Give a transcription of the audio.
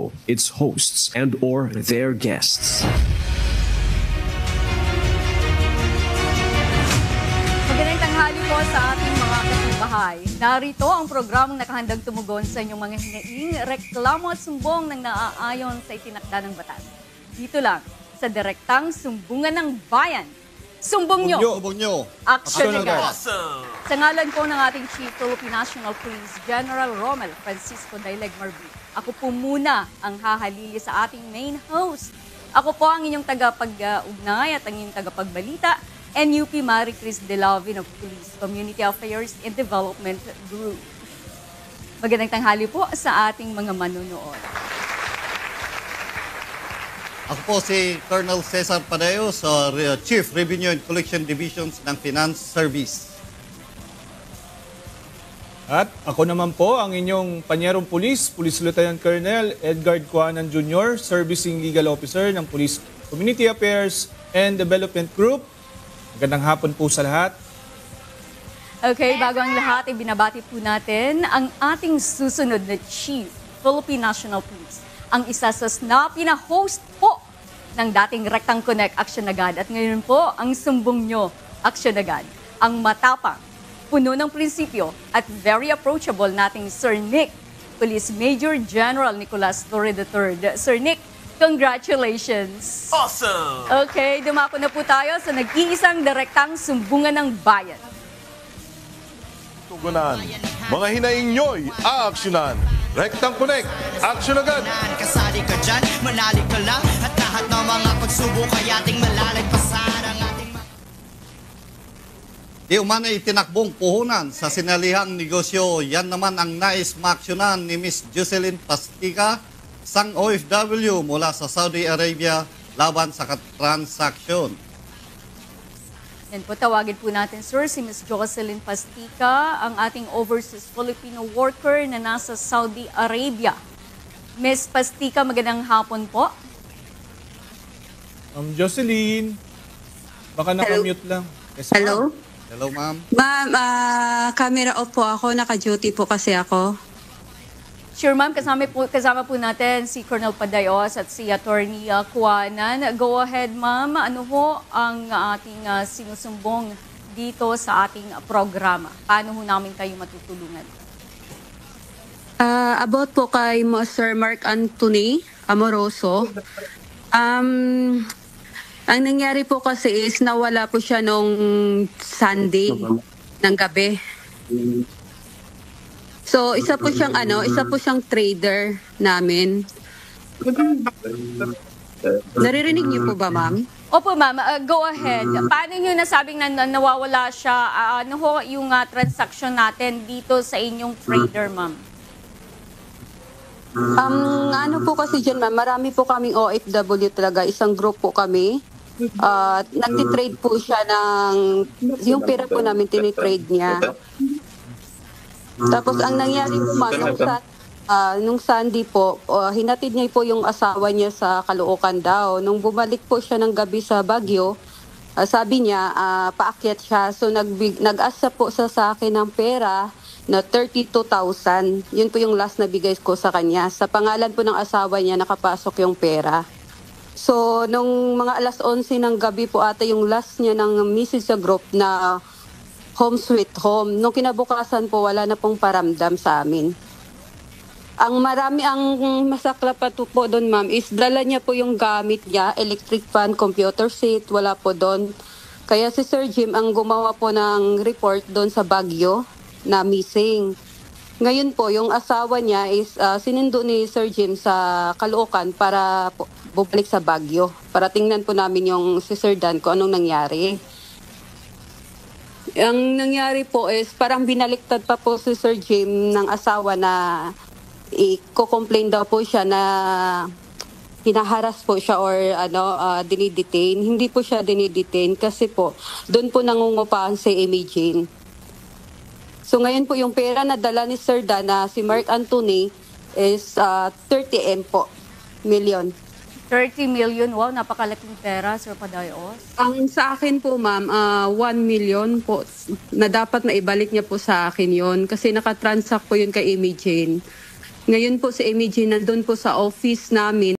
show, its hosts, and or their guests. Magandang tanghali po sa ating mga kasambahay. Narito ang programang nakahandang tumugon sa inyong mga hinaing, reklamo at sumbong ng naaayon sa itinakda ng batas. Dito lang, sa direktang Sumbungan ng Bayan. Sumbong nyo! Sumbong nyo! Action agad! Awesome! Sa ngalan po ng ating Chief Philippine National Police General Romel Francisco Daileg Marbu, ako po muna ang hahalili sa ating main host. Ako po ang inyong tagapag-ugnay at ang inyong tagapagbalita, NUP Marie Cris Delavin of Police Community Affairs and Development Group. Magandang tanghali po sa ating mga manunood. Ako po si Colonel Cesar Padeo sa Chief Revenue and Collection Divisions ng Finance Service. At ako naman po ang inyong panyerong pulis, Police Lieutenant Colonel Edgard Cuanan Jr., Servicing Legal Officer ng Police Community Affairs and Development Group. Magandang hapon po sa lahat. Okay, bago ang lahat, ibinabati po natin ang ating susunod na Chief Philippine National Police. Ang isa sa pinaka-host po ng dating Rectang Connect Action Agad. At ngayon po, ang sumbong nyo, Action Agad. Ang matapang, puno ng prinsipyo at very approachable nating Sir Nick, Police Major General Nicolas Torre III. Sir Nick, congratulations! Awesome! Okay, dumako na po tayo sa nag-iisang direktang Sumbungan ng Bayan. Tugunan. Mga hinaing nyo'y aaksyonan. Rectang Connect, action agad! Kasali ka dyan, manali ka lang. At lahat ng mga pagsubok ay ating malalagpasan ang ating... Di umanay itinakbong puhunan sa sinalihang negosyo. Yan naman ang nais maaksyonan ni Miss Jocelyn Pastica, sang OFW mula sa Saudi Arabia laban sa transaksyon. Yan po, tawagin po natin, sir, si Ms. Jocelyn Pastica, ang ating overseas Filipino worker na nasa Saudi Arabia. Ms. Pastica, magandang hapon po. Jocelyn, baka nakamute lang. Yes, ma'am. Hello? Hello, ma'am. Ma'am, camera off po ako. Naka-duty po kasi ako. Sure, ma'am, kasama po natin si Colonel Padayos at si Attorney Cuanan. Go ahead, ma'am. Ano ho ang ating sinusumbong dito sa ating programa? Paano ho namin kayo matutulungan? About po kay Sir Mark Anthony Amoroso. Ang nangyari po kasi is nawala po siya nung Sunday ng gabi. So, isa po siyang trader namin. Naririnig niyo po ba, ma'am? Opo, ma'am. Go ahead. Paano nyo nasabing na nawawala siya? Ano ho yung transaction natin dito sa inyong trader, ma'am? Ano po kasi dyan, ma'am, marami po kaming OFW talaga. Isang group po kami. Nagtitrade po siya yung pera po namin, tinitrade niya. Tapos ang nangyari po, ma'am, nung Sunday po, hinatid niya po yung asawa niya sa Caloocan daw. Nung bumalik po siya ng gabi sa Baguio, sabi niya, paakyat siya. So nag-asa po sa akin ng pera na 32,000. Yun po yung last na bigay ko sa kanya. Sa pangalan po ng asawa niya, nakapasok yung pera. So nung mga alas 11 ng gabi po ata yung last niya ng message sa group na home sweet home. Nung kinabukasan po, wala na pong paramdam sa amin. Ang masakla pa po doon, ma'am, is dala niya po yung gamit niya, electric fan, computer set, wala po doon. Kaya si Sir Jim ang gumawa po ng report doon sa Baguio na missing. Ngayon po, yung asawa niya is sinundo ni Sir Jim sa Caloocan para bumalik sa Baguio. Para tingnan po namin yung si Sir Dan kung anong nangyari. Ang nangyari po is parang binaliktad pa po si Sir Jim ng asawa na i-complain daw po siya na hinaharas po siya or dinidetain. Hindi po siya dinidetain kasi po doon po nangungupahan si Amy Jane. So ngayon po yung pera na dala ni Sir Dan na si Mark Anthony is 30 million. 30 million, wow, napakalaking pera, Sir Padayos. Ang sa akin po, ma'am, 1 million po na dapat na ibalik niya po sa akin yon kasi nakatransact po yun kay Amy Jane. Ngayon po si MEG nandun po sa office namin.